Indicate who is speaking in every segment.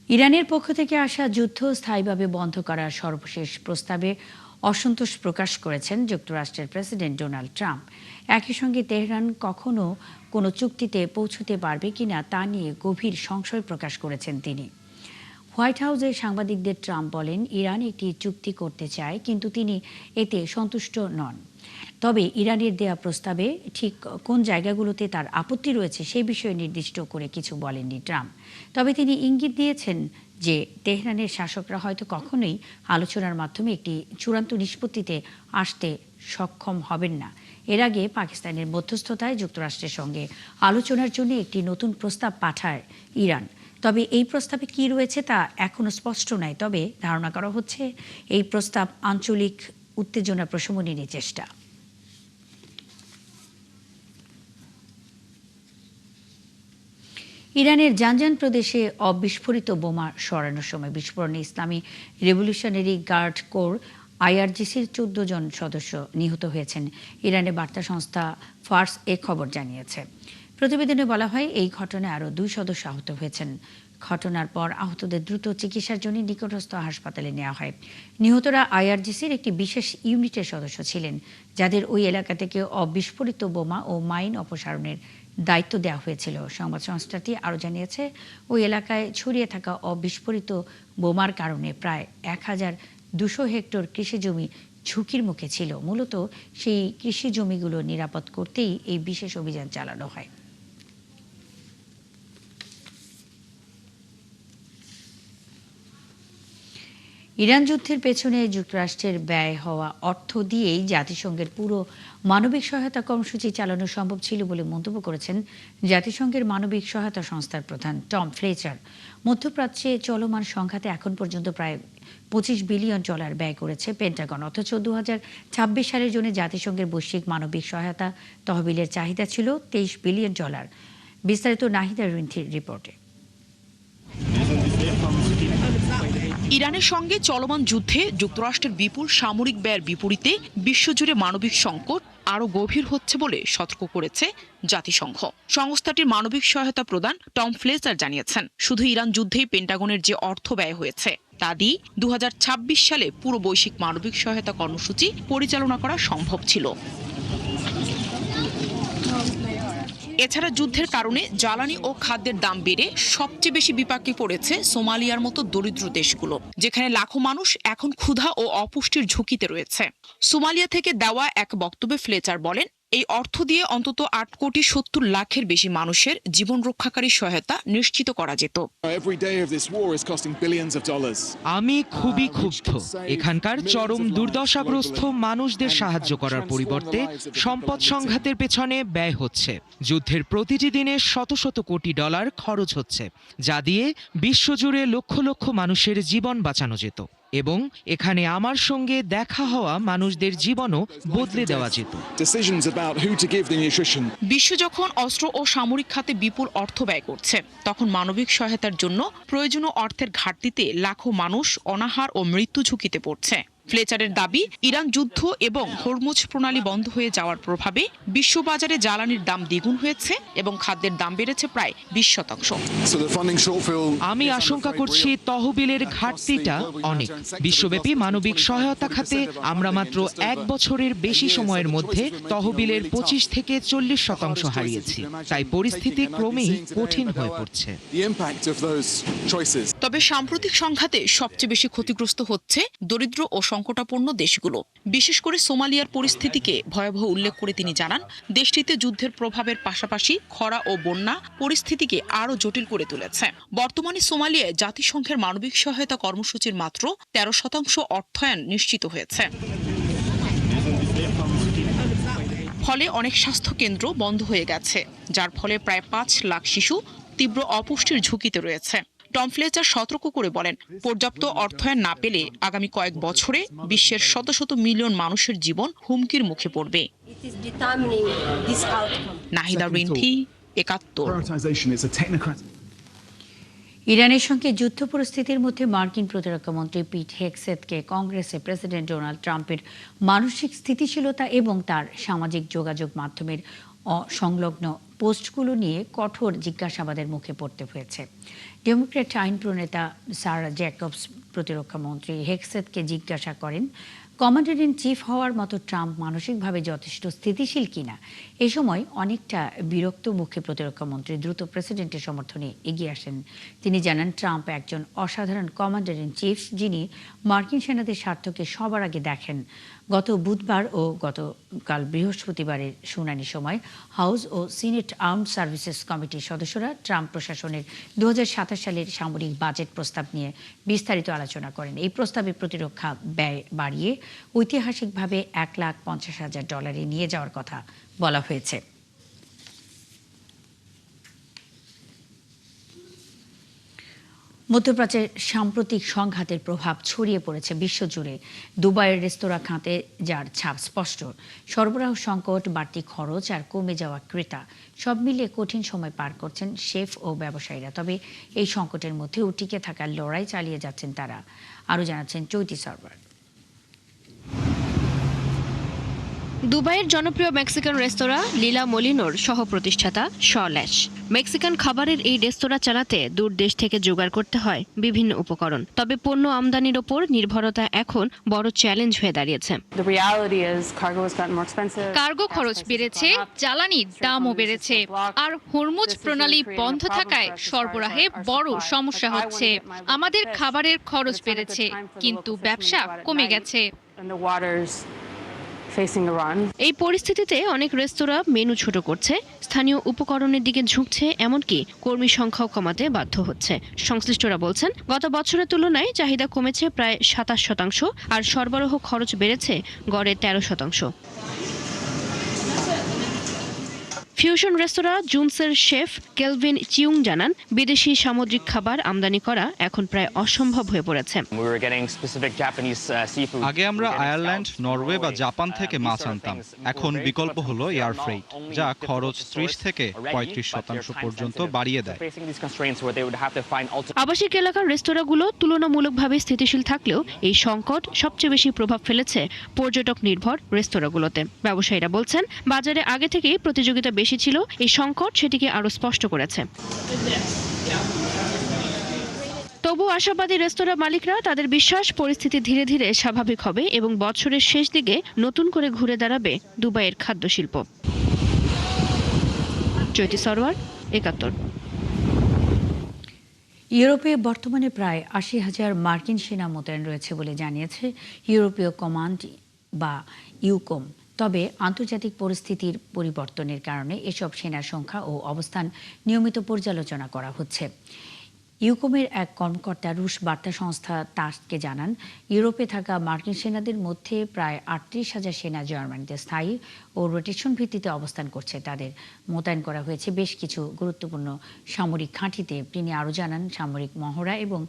Speaker 1: ইরানের পক্ষ থেকে আসা যুদ্ধ স্থায়ীভাবে বন্ধ করার সর্বশেষ প্রস্তাবে অসন্তোষ প্রকাশ করেছেন যুক্তরাষ্ট্রের প্রেসিডেন্ট ডোনাল্ড ট্রাম্প। একই সঙ্গে তেহরান কখনো কোনো চুক্তিতে পৌঁছতে পারবে কিনা তা নিয়ে গভীর সংশয় প্রকাশ করেছেন তিনি। হোয়াইট হাউসে সাংবাদিকদের ট্রাম্প বলেন, ইরান একটি চুক্তি করতে চায়, কিন্তু তিনি এতে সন্তুষ্ট নন। তবে ইরানের দেয়া প্রস্তাবে ঠিক কোন জায়গাগুলোতে তার আপত্তি রয়েছে সে বিষয়ে নির্দিষ্ট করে কিছু বলেননি ট্রাম্প। তবে তিনি ইঙ্গিত দিয়েছেন যে তেহরানের শাসকরা হয়তো কখনোই আলোচনার মাধ্যমে একটি চূড়ান্ত নিষ্পত্তিতে আসতে সক্ষম হবেন না। এর আগে পাকিস্তানের মধ্যস্থতায় যুক্তরাষ্ট্রের সঙ্গে আলোচনার জন্য একটি নতুন প্রস্তাব পাঠায় ইরান। তবে এই প্রস্তাবে কি রয়েছে তা এখনো স্পষ্ট নয়। তবে ধারণা করা হচ্ছে এই প্রস্তাব আঞ্চলিক উত্তেজনা প্রশমনের চেষ্টা। ইরানের জানজান প্রদেশে অবিস্ফোরিত বোমা সরানোর সময় বিস্ফোরণে ইসলামী রেভলিউশনারি গার্ড কোর আইআরজিসির 14 জন সদস্য নিহত হয়েছেন, ইরানের বার্তা সংস্থা ফার্স এ খবর জানিয়েছে। প্রতিবেদনে বলা হয়, এই ঘটনায় আরও 2 সদস্য আহত হয়েছেন। ঘটনার পর আহতদের দ্রুত চিকিৎসার জন্য নিকটস্থ হাসপাতালে নেওয়া হয়। নিহতরা আইআরজিসির একটি বিশেষ ইউনিটের সদস্য ছিলেন, যাদের ওই এলাকা থেকে অবিস্ফোরিত বোমা ও মাইন অপসারণের দায়িত্ব দেওয়া হয়েছিল। সংবাদ সংস্থাটি আরও জানিয়েছে, ওই এলাকায় ছড়িয়ে থাকা অবিস্ফোরিত বোমার কারণে প্রায় 1200 হেক্টর কৃষিজমি ঝুঁকির মুখে ছিল। মূলত সেই কৃষি জমিগুলো নিরাপদ করতেই এই বিশেষ অভিযান চালানো হয়। ইরান যুদ্ধের পেছনে যুক্তরাষ্ট্রের ব্যয় হওয়া অর্থ দিয়েই জাতিসংঘের পুরো মানবিক সহায়তা কর্মসূচি চালানো সম্ভব ছিল বলে মন্তব্য করেছেন জাতিসংঘের মানবিক সহায়তা সংস্থার প্রধান টম ফ্লেচার। মধ্যপ্রাচ্যে চলমান সংঘাতে এখন পর্যন্ত প্রায় $25 বিলিয়ন ব্যয় করেছে পেন্টাগন, অথচ 2026 সালের জন্য জাতিসংঘের বৈশ্বিক মানবিক সহায়তা তহবিলের চাহিদা ছিল $23 বিলিয়ন। বিস্তারিত নাহিদা রিন্থির রিপোর্টে।
Speaker 2: ইরানের সঙ্গে চলমান যুদ্ধে যুক্তরাষ্ট্রের বিপুল সামরিক ব্যয়ের বিপরীতে বিশ্বজুড়ে মানবিক সংকট আরও গভীর হচ্ছে বলে সতর্ক করেছে জাতিসংঘ। সংস্থাটির মানবিক সহায়তা প্রধান টম ফ্লেচার জানিয়েছেন, শুধু ইরান যুদ্ধেই পেন্টাগনের যে অর্থ ব্যয় হয়েছে তা দিয়ে 2026 সালে পুরো বৈশ্বিক মানবিক সহায়তা কর্মসূচি পরিচালনা করা সম্ভব ছিল। এছাড়া যুদ্ধের কারণে জ্বালানি ও খাদ্যের দাম বেড়ে সবচেয়ে বেশি বিপাকে পড়েছে সোমালিয়ার মতো দরিদ্র দেশগুলো, যেখানে লাখো মানুষ এখন ক্ষুধা ও অপুষ্টির ঝুঁকিতে রয়েছে। সোমালিয়া থেকে দেওয়া এক বক্তব্যে ফ্লেচার বলেন, এই অর্থ দিয়ে অন্তত 8,70,00,000-এর বেশি মানুষের জীবন রক্ষাকারী সহায়তা নিশ্চিত করা যেত।
Speaker 3: আমি খুবই ক্ষুব্ধ। এখানকার চরম দুর্দশাগ্রস্ত মানুষদের সাহায্য করার পরিবর্তে সম্পদ সংঘাতের পেছনে ব্যয় হচ্ছে। যুদ্ধের প্রতিটি দিনে শত শত কোটি ডলার খরচ হচ্ছে, যা দিয়ে বিশ্বজুড়ে লক্ষ লক্ষ মানুষের জীবন বাঁচানো যেত এবং এখানে আমার সঙ্গে দেখা হওয়া মানুষদের জীবনও বদলে দেওয়া যেত।
Speaker 2: বিশ্ব যখন অস্ত্র ও সামরিক খাতে বিপুল অর্থ ব্যয় করছে, তখন মানবিক সহায়তার জন্য প্রয়োজনীয় অর্থের ঘাটতিতে লাখো মানুষ অনাহার ও মৃত্যু ঝুঁকিতে পড়ছে। ফ্লেচারের দাবি, ইরান যুদ্ধ এবং হরমুজ প্রণালী বন্ধ হয়ে যাওয়ার প্রভাবে বিশ্ববাজারে জ্বালানির দাম দ্বিগুণ হয়েছে এবং খাদ্যের দাম বেড়েছে প্রায় 20%।
Speaker 3: আমি আশঙ্কা করছি তহবিলের ঘাটতিটা অনেক। বিশ্বব্যাপী মানবিক সহায়তা খাতে আমরা মাত্র 1 বছরের বেশি সময়ের মধ্যে তহবিলের 25 থেকে 40% হারিয়েছি, তাই পরিস্থিতি ক্রমেই কঠিন হয়ে পড়ছে।
Speaker 2: তবে সাম্প্রতিক সংঘাতে সবচেয়ে বেশি ক্ষতিগ্রস্ত হচ্ছে দরিদ্র ও সংকটাপন্ন দেশগুলো। বিশেষ করে সোমালিয়ার পরিস্থিতিকে ভয়াবহ উল্লেখ করে তিনি জানান, দেশটিতে যুদ্ধের প্রভাবের পাশাপাশি খরা ও বন্যা পরিস্থিতিকে আরও জটিল করে তুলেছে। বর্তমানে সোমালিয়ায় জাতিসংঘের মানবিক সহায়তা কর্মসূচির মাত্র 13% অর্থায়ন নিশ্চিত হয়েছে। ফলে অনেক স্বাস্থ্য কেন্দ্র বন্ধ হয়ে গেছে, যার ফলে প্রায় 5 লাখ শিশু তীব্র অপুষ্টির ঝুঁকিতে রয়েছে। টম ফ্লেচার সতর্ক করে বলেন, পর্যাপ্ত অর্থায়ন না পেলে আগামী কয়েক বছরে বিশ্বের শত শত মিলিয়ন মানুষের জীবন হুমকির মুখে পড়বে। নাহিদা রিন্থি, 71।
Speaker 1: ইরানের সঙ্গে যুদ্ধ পরিস্থিতির মধ্যে মার্কিন প্রতিরক্ষা মন্ত্রী পিট হেগসেথকে কংগ্রেসে প্রেসিডেন্ট ডোনাল্ড ট্রাম্পের মানসিক স্থিতিশীলতা এবং তার সামাজিক যোগাযোগ মাধ্যমের সংলগ্ন পোস্টগুলো নিয়ে কঠোর জিজ্ঞাসাবাদের মুখে পড়তে হয়েছে। ডেমোক্র্যাট আইন প্রণেতা সারা জ্যাকবস প্রতিরক্ষা মন্ত্রী হেগসেথকে জিজ্ঞাসা করেন, কমান্ডার ইন চিফ হওয়ার মতো ট্রাম্প মানসিকভাবে যথেষ্ট স্থিতিশীল কিনা। এ সময় অনেকটা বিরক্ত মুখে প্রতিরক্ষা মন্ত্রী দ্রুত প্রেসিডেন্টের সমর্থনে এগিয়ে আসেন। তিনি জানান, ট্রাম্প একজন অসাধারণ কমান্ডার ইন চিফ, যিনি মার্কিন সেনাদের স্বার্থকে সবার আগে দেখেন। গত বুধবার ও গতকাল বৃহস্পতিবারের শুনানির সময় হাউস ও সিনেট আর্মড সার্ভিসেস কমিটির সদস্যরা ট্রাম্প প্রশাসনের 2027 সালের সামরিক বাজেট প্রস্তাব নিয়ে বিস্তারিত আলোচনা করেন। এই প্রস্তাবে প্রতিরক্ষা ব্যয় বাড়িয়ে ঐতিহাসিকভাবে $1,50,000 নিয়ে যাওয়ার কথা বলা হয়েছে। মধ্যপ্রাচ্যের সাম্প্রতিক সংঘাতের প্রভাব ছড়িয়ে পড়েছে বিশ্বজুড়ে। দুবাইয়ের রেস্তোরাঁ খাতে যার ছাপ স্পষ্ট। সরবরাহ সংকট, বাড়তি খরচ আর কমে যাওয়া ক্রেতা সব মিলিয়ে কঠিন সময় পার করছেন শেফ ও ব্যবসায়ীরা। তবে এই সংকটের মধ্যেও টিকে থাকার লড়াই চালিয়ে যাচ্ছেন তারা। আরও জানাচ্ছেন চৈতি সরবার।
Speaker 4: দুবাইয়ের জনপ্রিয় মেক্সিকান রেস্তোরাঁ লিলা মলিনোর সহ প্রতিষ্ঠাতা শল্যাশ। মেক্সিকান খাবারের এই রেস্তোরাঁ চালাতে দূর দেশ থেকে জোগাড় করতে হয় বিভিন্ন উপকরণ। তবে পণ্য আমদানির ওপর নির্ভরতা এখন বড় চ্যালেঞ্জ হয়ে দাঁড়িয়েছে।
Speaker 5: কার্গো খরচ বেড়েছে, জ্বালানির দামও বেড়েছে, আর হরমুজ প্রণালী বন্ধ থাকায় সরবরাহে বড় সমস্যা হচ্ছে। আমাদের খাবারের খরচ বেড়েছে, কিন্তু ব্যবসা কমে গেছে।
Speaker 4: এই পরিস্থিতিতে অনেক রেস্তোরাঁ মেনু ছোট করছে, স্থানীয় উপকরণের দিকে ঝুঁকছে, এমনকি কর্মী সংখ্যাও কমাতে বাধ্য হচ্ছে। সংশ্লিষ্টরা বলছেন, গত বছরের তুলনায় চাহিদা কমেছে প্রায় 27%, আর সরবরাহ খরচ বেড়েছে গড়ে 13%। ফিউশন রেস্তোরাঁ জুনসের শেফ কেলভিন চিউং জানান, বিদেশি সামুদ্রিক খাবার আমদানি করা এখন প্রায় অসম্ভব হয়ে পড়েছে।
Speaker 6: আগে আমরা আয়ারল্যান্ড, নরওয়ে বা জাপান থেকে মাছ আনতাম। এখন বিকল্প হলো এয়ার ফ্রেইট, যা খরচ 30 থেকে 35% পর্যন্ত বাড়িয়ে দেয়।
Speaker 4: আবাসিক এলাকার রেস্তোরাঁগুলো তুলনামূলকভাবে স্থিতিশীল থাকলেও এই সংকট সবচেয়ে বেশি প্রভাব ফেলেছে পর্যটক নির্ভর রেস্তোরাঁগুলোতে। ব্যবসায়ীরা বলছেন, বাজারে আগে থেকেই প্রতিযোগিতা বেশি ছিল, এই সংকট সেটিকে আরো স্পষ্ট করেছে। তবু আশাবাদী রেস্তোরাঁ মালিকরা তাদের বিশ্বাস, পরিস্থিতি ধীরে ধীরে স্বাভাবিক হবে এবং বছরের শেষ দিকে নতুন করে ঘুরে দাঁড়াবে দুবাইয়ের খাদ্য শিল্প। চৈতি সরওয়ার, 71।
Speaker 1: ইউরোপে বর্তমানে প্রায় 80,000 মার্কিন সেনা মোতায়েন রয়েছে বলে জানিয়েছে ইউরোপীয় কমান্ড বা ইউকোম। তবে আন্তর্জাতিক পরিস্থিতির পরিবর্তনের কারণে এসব সেনার সংখ্যা ও অবস্থান নিয়মিত পর্যালোচনা করা হচ্ছে। ইউকোমের এক কর্মকর্তা রুশ বার্তা সংস্থা তাসকে জানান, ইউরোপে থাকা মার্কিন সেনাদের মধ্যে প্রায় 38,000 সেনা জার্মানিতে স্থায়ী ও রোটেশন ভিত্তিতে অবস্থান করছে। তাদের মোতায়েন করা হয়েছে বেশ কিছু গুরুত্বপূর্ণ সামরিক ঘাঁটিতে। তিনি আরও জানান, সামরিক মহড়া এবং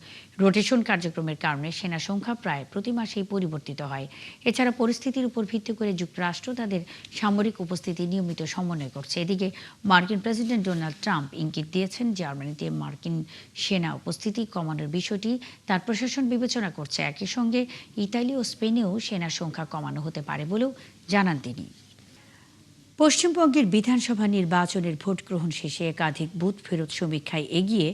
Speaker 1: রোটেশন কার্যক্রমের কারণে সেনা সংখ্যা প্রায় প্রতি মাসেই পরিবর্তিত হয়। এছাড়া পরিস্থিতির উপর ভিত্তি করে যুক্তরাষ্ট্র তাদের সামরিক উপস্থিতি নিয়মিত সমন্বয় করছে। এদিকে মার্কিন প্রেসিডেন্ট ডোনাল্ড ট্রাম্প ইঙ্গিত দিয়েছেন, জার্মানিতে মার্কিন সেনা উপস্থিতি কমানোর বিষয়টি তার প্রশাসন বিবেচনা করছে। একই সঙ্গে ইতালি ও স্পেনেও সেনার সংখ্যা কমানো হতে পারে বলেও জানান তিনি। পশ্চিমবঙ্গের বিধানসভা নির্বাচনের ভোট গ্রহণ শেষে একাধিক বুথ ফেরত সমীক্ষায় এগিয়ে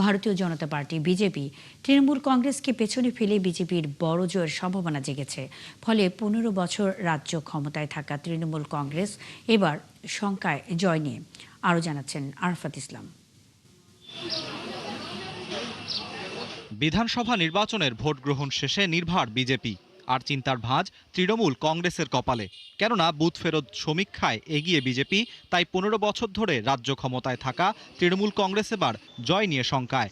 Speaker 1: ভারতীয় জনতা পার্টি বিজেপি। তৃণমূল কংগ্রেসকে পেছনে ফেলে বিজেপির বড় জয়ের সম্ভাবনা জেগেছে। ফলে 15 বছর রাজ্য ক্ষমতায় থাকা তৃণমূল কংগ্রেস এবার শঙ্কায় জয় নিয়ে। আরও জানাচ্ছেন আরফাত ইসলাম।
Speaker 6: বিধানসভা নির্বাচনের ভোট গ্রহণ শেষে নির্ভার বিজেপি, আর চিন্তার ভাঁজ তৃণমূল কংগ্রেসের কপালে। কেননা বুথ ফেরত সমীক্ষায় এগিয়ে বিজেপি, তাই 15 বছর ধরে রাজ্য ক্ষমতায় থাকা তৃণমূল কংগ্রেস এবার জয় নিয়ে শঙ্কায়।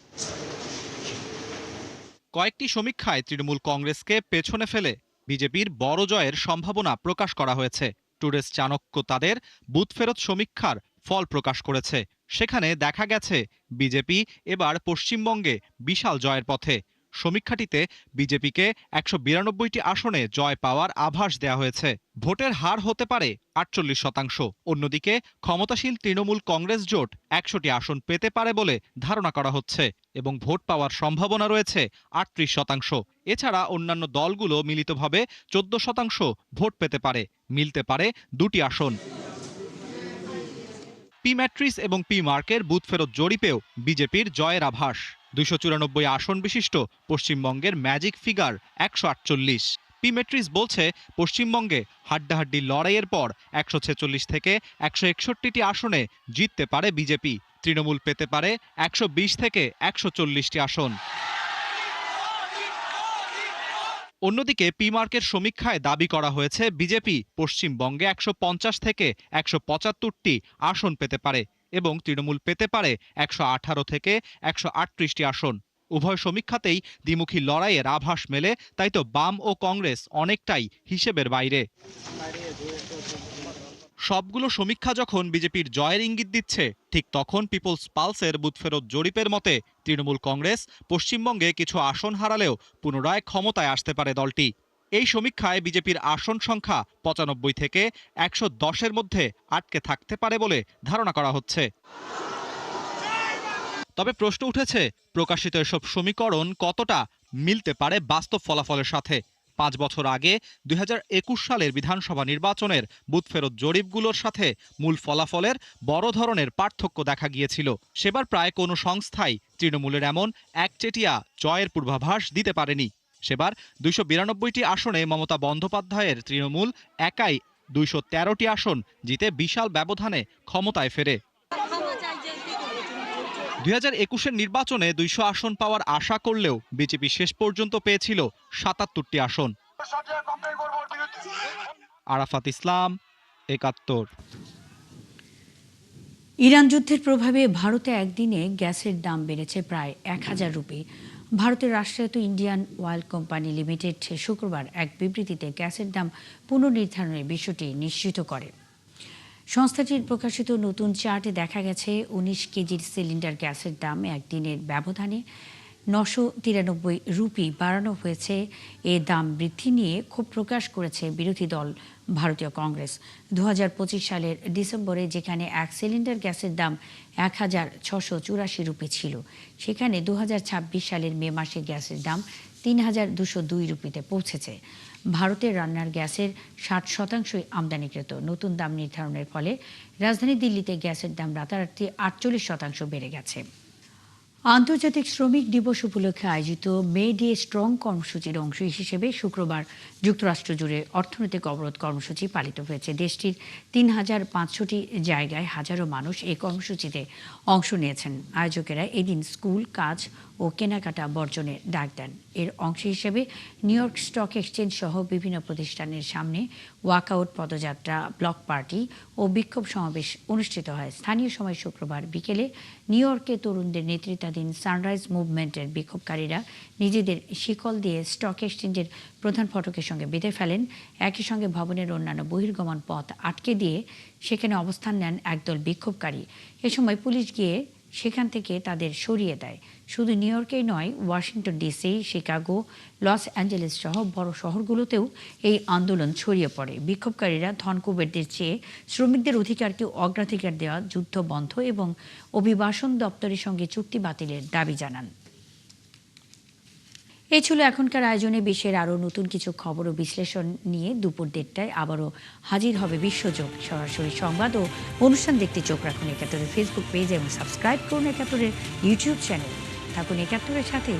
Speaker 6: কয়েকটি সমীক্ষায় তৃণমূল কংগ্রেসকে পেছনে ফেলে বিজেপির বড় জয়ের সম্ভাবনা প্রকাশ করা হয়েছে। টুডেস চাণক্য তাদের বুথ ফেরত সমীক্ষার ফল প্রকাশ করেছে। সেখানে দেখা গেছে বিজেপি এবার পশ্চিমবঙ্গে বিশাল জয়ের পথে। সমীক্ষাটিতে বিজেপিকে 192টি আসনে জয় পাওয়ার আভাস দেওয়া হয়েছে। ভোটের হার হতে পারে 48%। অন্যদিকে ক্ষমতাসীন তৃণমূল কংগ্রেস জোট 100টি আসন পেতে পারে বলে ধারণা করা হচ্ছে এবং ভোট পাওয়ার সম্ভাবনা রয়েছে 38%। এছাড়া অন্যান্য দলগুলো মিলিতভাবে 14% ভোট পেতে পারে, মিলতে পারে 2টি আসন। পি ম্যাট্রিস এবং পি মার্কের বুথ ফেরত জরিপেও বিজেপির জয়ের আভাস। 294 আসন বিশিষ্ট পশ্চিমবঙ্গের ম্যাজিক ফিগার 148। পি ম্যাট্রিস বলছে পশ্চিমবঙ্গে হাড্ডাহাড্ডি লড়াইয়ের পর 146 থেকে 161টি আসনে জিততে পারে বিজেপি। তৃণমূল পেতে পারে 120 থেকে 140টি আসন। অন্যদিকে পি মার্কের সমীক্ষায় দাবি করা হয়েছে বিজেপি পশ্চিমবঙ্গে 150 থেকে 175টি আসন পেতে পারে এবং তৃণমূল পেতে পারে 118 থেকে 138টি আসন। উভয় সমীক্ষাতেই দ্বিমুখী লড়াইয়ের আভাস মেলে, তাই তো বাম ও কংগ্রেস অনেকটাই হিসেবের বাইরে। সবগুলো সমীক্ষা যখন বিজেপির জয়ের ইঙ্গিত দিচ্ছে, ঠিক তখন পিপলস পালসের বুথ ফেরত জরিপের মতে তৃণমূল কংগ্রেস পশ্চিমবঙ্গে কিছু আসন হারালেও পুনরায় ক্ষমতায় আসতে পারে দলটি। এই সমীক্ষায় বিজেপির আসন সংখ্যা 95 থেকে 110-এর মধ্যে আটকে থাকতে পারে বলে ধারণা করা হচ্ছে। তবে প্রশ্ন উঠেছে, প্রকাশিত এসব সমীকরণ কতটা মিলতে পারে বাস্তব ফলাফলের সাথে। 5 বছর আগে 2021 সালের বিধানসভা নির্বাচনের বুথ ফেরত জরিপগুলোর সাথে মূল ফলাফলের বড় ধরনের পার্থক্য দেখা গিয়েছিল। সেবার প্রায় কোনো সংস্থাই তৃণমূলের এমন একচেটিয়া জয়ের পূর্বাভাস দিতে পারেনি। সেবার 292টি আসনে মমতা বন্দ্যোপাধ্যায়ের তৃণমূল একাই 213টি আসন জিতে বিশাল ব্যবধানে ক্ষমতায় ফেরে। 2021-এর নির্বাচনে 200 আসন পাওয়ার আশা করলেও বিজেপি শেষ পর্যন্ত পেয়েছিল 77টি আসন। আরাফাত ইসলাম, 71।
Speaker 1: ইরান যুদ্ধের প্রভাবে ভারতে একদিনে গ্যাসের দাম বেড়েছে প্রায় 1000 রুপি। ভারতের রাষ্ট্রায়ত্ত ইন্ডিয়ান অয়েল কোম্পানি লিমিটেড শুক্রবার এক বিবৃতিতে গ্যাসের দাম পুনর্নির্ধারণের বিষয়টি নিশ্চিত করে। সংস্থাটির প্রকাশিত নতুন চার্টে দেখা গেছে 19 কেজির সিলিন্ডার গ্যাসের দাম একদিনের ব্যবধানে 993 রুপি বাড়ানো হয়েছে। এ দাম বৃদ্ধি নিয়ে ক্ষোভ প্রকাশ করেছে বিরোধী দল ভারতীয় কংগ্রেস। 2025 সালের ডিসেম্বরে যেখানে এক সিলিন্ডার গ্যাসের দাম 1684 রুপি ছিল, সেখানে 2026 সালের মে মাসে গ্যাসের দাম 3202 রুপিতে পৌঁছেছে। ভারতের রান্নার গ্যাসের 60% আমদানিকৃত। নতুন দাম নির্ধারণের ফলে রাজধানী দিল্লিতে গ্যাসের দাম রাতারাতি 48% বেড়ে গেছে। আন্তর্জাতিক শ্রমিক দিবস উপলক্ষে আয়োজিত মে ডে স্ট্রং কর্মসূচির অংশ হিসেবে শুক্রবার যুক্তরাষ্ট্র জুড়ে অর্থনৈতিক অবরোধ কর্মসূচি পালিত হয়েছে। দেশটির 3500টি জায়গায় হাজারো মানুষ এই কর্মসূচিতে অংশ নিয়েছেন। আয়োজকেরা এদিন স্কুল, কাজ ও কেনাকাটা বর্জনের ডাক দেন। এর অংশ হিসেবে নিউ ইয়র্ক স্টক এক্সচেঞ্জ সহ বিভিন্ন প্রতিষ্ঠানের সামনে ওয়াকআউট, পদযাত্রা, ব্লক পার্টি ও বিক্ষোভ সমাবেশ অনুষ্ঠিত হয়। স্থানীয় সময় শুক্রবার বিকেলে নিউ ইয়র্কে তরুণদের নেতৃত্বাধীন সানরাইজ মুভমেন্টের বিক্ষোভকারীরা নিজেদের শিকল দিয়ে স্টক এক্সচেঞ্জের প্রধান ফটকের সঙ্গে বেঁধে ফেলেন। একই সঙ্গে ভবনের অন্যান্য বহির্গমন পথ আটকে দিয়ে সেখানে অবস্থান নেন একদল বিক্ষোভকারী। এ সময় পুলিশ গিয়ে সেখান থেকে তাদের সরিয়ে দেয়। শুধু নিউ ইয়র্কেই নয়, Washington DC, Chicago, Los Angeles সহ বড় শহরগুলোতেও এই আন্দোলন ছড়িয়ে পড়ে। বিক্ষোভকারীরা ধনকুবেরদের চেয়ে শ্রমিকদের অধিকারকে অগ্রাধিকার দেওয়া, যুদ্ধ বন্ধ এবং অভিবাসন দপ্তরের সঙ্গে চুক্তি বাতিলের দাবি জানান। এই ছিল এখনকার আয়োজনে। বিশ্বের আরও নতুন কিছু খবর ও বিশ্লেষণ নিয়ে দুপুর 1টায় আবারও হাজির হবে বিশ্বযোগ। সরাসরি সংবাদ ও অনুষ্ঠান দেখতে চোখ রাখুন 71-এর ফেসবুক পেজ এবং সাবস্ক্রাইব করুন 71-এর ইউটিউব চ্যানেল। থাকুন 71-এর সাথে।